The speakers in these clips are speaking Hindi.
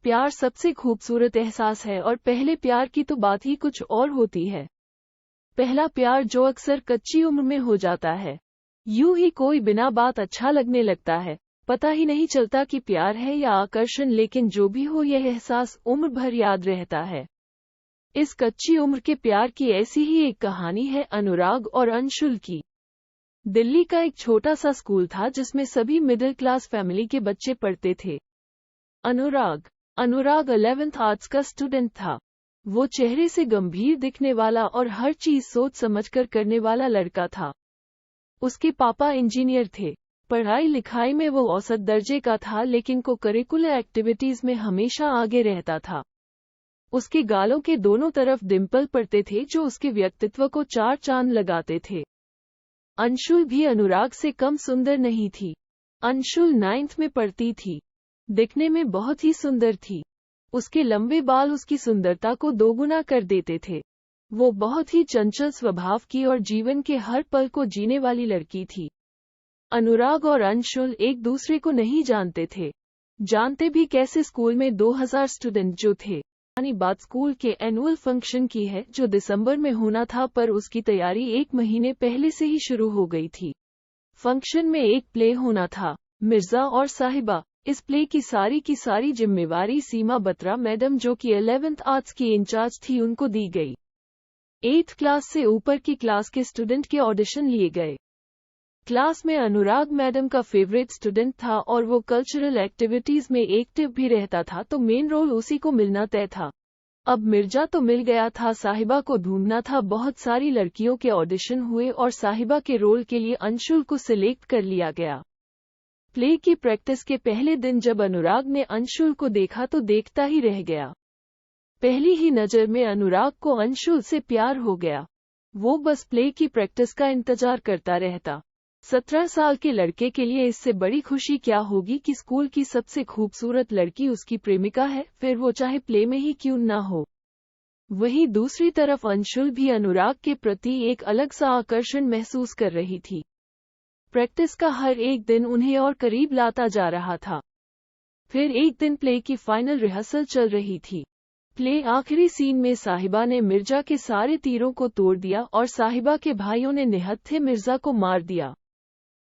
प्यार सबसे खूबसूरत एहसास है और पहले प्यार की तो बात ही कुछ और होती है। पहला प्यार जो अक्सर कच्ची उम्र में हो जाता है। यूं ही कोई बिना बात अच्छा लगने लगता है, पता ही नहीं चलता कि प्यार है या आकर्षण, लेकिन जो भी हो यह एहसास उम्र भर याद रहता है। इस कच्ची उम्र के प्यार की ऐसी ही एक कहानी है अनुराग और अंशुल की। दिल्ली का एक छोटा सा स्कूल था जिसमें सभी मिडिल क्लास फैमिली के बच्चे पढ़ते थे। अनुराग 11th आर्ट्स का स्टूडेंट था। वो चेहरे से गंभीर दिखने वाला और हर चीज सोच समझकर करने वाला लड़का था। उसके पापा इंजीनियर थे। पढ़ाई लिखाई में वो औसत दर्जे का था, लेकिन को करिकुलर एक्टिविटीज में हमेशा आगे रहता था। उसके गालों के दोनों तरफ डिंपल पड़ते थे जो उसके व्यक्तित्व को चार चांद लगाते थे। अंशुल भी अनुराग से कम सुंदर नहीं थी। अंशुल 9th में पढ़ती थी। दिखने में बहुत ही सुंदर थी। उसके लंबे बाल उसकी सुंदरता को दोगुना कर देते थे। वो बहुत ही चंचल स्वभाव की और जीवन के हर पल को जीने वाली लड़की थी। अनुराग और अंशुल एक दूसरे को नहीं जानते थे। जानते भी कैसे, स्कूल में 2000 स्टूडेंट जो थे। बात स्कूल के एनुअल फंक्शन की है जो दिसंबर में होना था, पर उसकी तैयारी 1 महीने पहले से ही शुरू हो गई थी। फंक्शन में एक प्ले होना था, मिर्जा और साहिबा। इस प्ले की सारी जिम्मेवारी सीमा बत्रा मैडम जो कि 11th आर्ट्स की इंचार्ज थी उनको दी गई। 8th क्लास से ऊपर की क्लास के स्टूडेंट के ऑडिशन लिए गए। क्लास में अनुराग मैडम का फेवरेट स्टूडेंट था और वो कल्चरल एक्टिविटीज में एक्टिव भी रहता था, तो मेन रोल उसी को मिलना तय था। अब मिर्जा तो मिल गया था, साहिबा को ढूंढना था। बहुत सारी लड़कियों के ऑडिशन हुए और साहिबा के रोल के लिए अंशुल को सिलेक्ट कर लिया गया। प्ले की प्रैक्टिस के पहले दिन जब अनुराग ने अंशुल को देखा तो देखता ही रह गया। पहली ही नजर में अनुराग को अंशुल से प्यार हो गया। वो बस प्ले की प्रैक्टिस का इंतजार करता रहता। 17 साल के लड़के के लिए इससे बड़ी खुशी क्या होगी कि स्कूल की सबसे खूबसूरत लड़की उसकी प्रेमिका है, फिर वो चाहे प्ले में ही क्यों ना हो। वहीं दूसरी तरफ अंशुल भी अनुराग के प्रति एक अलग सा आकर्षण महसूस कर रही थी। प्रैक्टिस का हर एक दिन उन्हें और करीब लाता जा रहा था। फिर एक दिन प्ले की फाइनल रिहर्सल चल रही थी। प्ले आखिरी सीन में साहिबा ने मिर्जा के सारे तीरों को तोड़ दिया और साहिबा के भाइयों ने निहत्थे मिर्जा को मार दिया।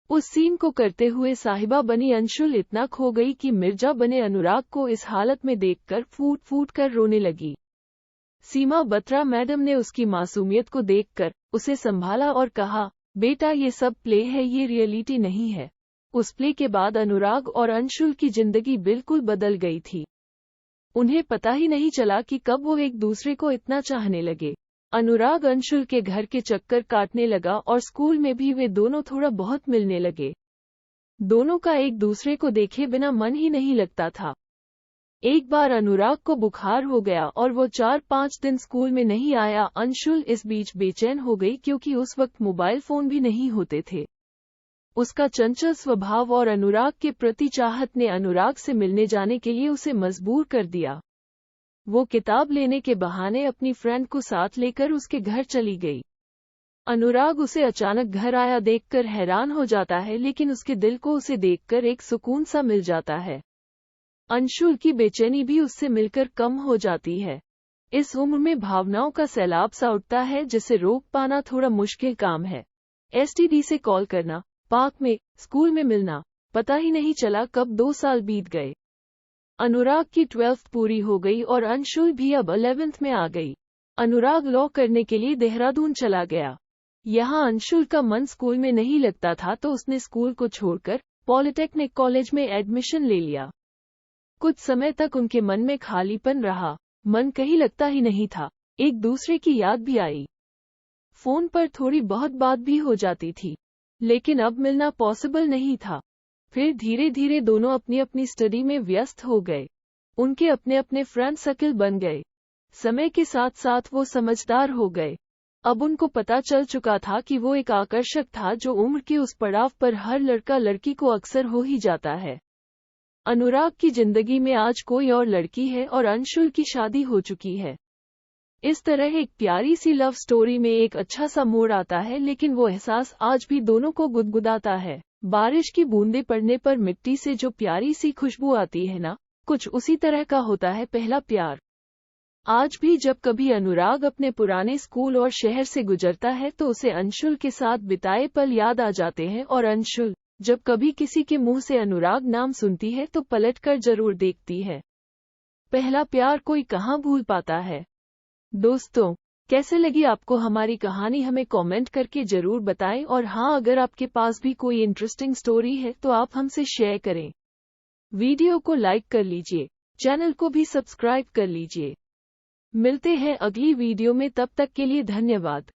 उस सीन को करते हुए साहिबा बनी अंशुल इतना खो गई कि मिर्जा बने अनुराग को इस हालत में देखकर फूट फूट कर रोने लगी। सीमा बत्रा मैडम ने उसकी मासूमियत को देखकर उसे संभाला और कहा, बेटा ये सब प्ले है, ये रियलिटी नहीं है। उस प्ले के बाद अनुराग और अंशुल की जिंदगी बिल्कुल बदल गई थी। उन्हें पता ही नहीं चला कि कब वो एक दूसरे को इतना चाहने लगे। अनुराग अंशुल के घर के चक्कर काटने लगा और स्कूल में भी वे दोनों थोड़ा बहुत मिलने लगे। दोनों का एक दूसरे को देखे बिना मन ही नहीं लगता था। एक बार अनुराग को बुखार हो गया और वो 4-5 दिन स्कूल में नहीं आया। अंशुल इस बीच बेचैन हो गई क्योंकि उस वक्त मोबाइल फोन भी नहीं होते थे। उसका चंचल स्वभाव और अनुराग के प्रति चाहत ने अनुराग से मिलने जाने के लिए उसे मजबूर कर दिया। वो किताब लेने के बहाने अपनी फ्रेंड को साथ लेकर उसके घर चली गई। अनुराग उसे अचानक घर आया देखकर हैरान हो जाता है, लेकिन उसके दिल को उसे देखकर एक सुकून सा मिल जाता है। अंशुल की बेचैनी भी उससे मिलकर कम हो जाती है। इस उम्र में भावनाओं का सैलाब सा उठता है जिसे रोक पाना थोड़ा मुश्किल काम है। एसटीडी से कॉल करना, पार्क में, स्कूल में मिलना, पता ही नहीं चला कब 2 साल बीत गए। अनुराग की 12th पूरी हो गई और अंशुल भी अब 11th में आ गई। अनुराग लॉ करने के लिए देहरादून चला गया। यहाँ अंशुल का मन स्कूल में नहीं लगता था, तो उसने स्कूल को छोड़कर पॉलिटेक्निक कॉलेज में एडमिशन ले लिया। कुछ समय तक उनके मन में खालीपन रहा, मन कहीं लगता ही नहीं था। एक दूसरे की याद भी आई। फोन पर थोड़ी बहुत बात भी हो जाती थी, लेकिन अब मिलना पॉसिबल नहीं था। फिर धीरे धीरे दोनों अपनी अपनी स्टडी में व्यस्त हो गए। उनके अपने अपने फ्रेंड सर्कल बन गए। समय के साथ साथ वो समझदार हो गए। अब उनको पता चल चुका था कि वो एक आकर्षक था जो उम्र के उस पड़ाव पर हर लड़का लड़की को अक्सर हो ही जाता है। अनुराग की जिंदगी में आज कोई और लड़की है और अंशुल की शादी हो चुकी है। इस तरह एक प्यारी सी लव स्टोरी में एक अच्छा सा मोड़ आता है, लेकिन वो एहसास आज भी दोनों को गुदगुदाता है। बारिश की बूंदें पड़ने पर मिट्टी से जो प्यारी सी खुशबू आती है ना, कुछ उसी तरह का होता है पहला प्यार। आज भी जब कभी अनुराग अपने पुराने स्कूल और शहर से गुजरता है तो उसे अंशुल के साथ बिताए पल याद आ जाते हैं, और अंशुल जब कभी किसी के मुंह से अनुराग नाम सुनती है तो पलट कर जरूर देखती है। पहला प्यार कोई कहाँ भूल पाता है। दोस्तों, कैसे लगी आपको हमारी कहानी, हमें कमेंट करके जरूर बताएं, और हाँ, अगर आपके पास भी कोई इंटरेस्टिंग स्टोरी है तो आप हमसे शेयर करें। वीडियो को लाइक कर लीजिए, चैनल को भी सब्सक्राइब कर लीजिए। मिलते हैं अगली वीडियो में, तब तक के लिए धन्यवाद।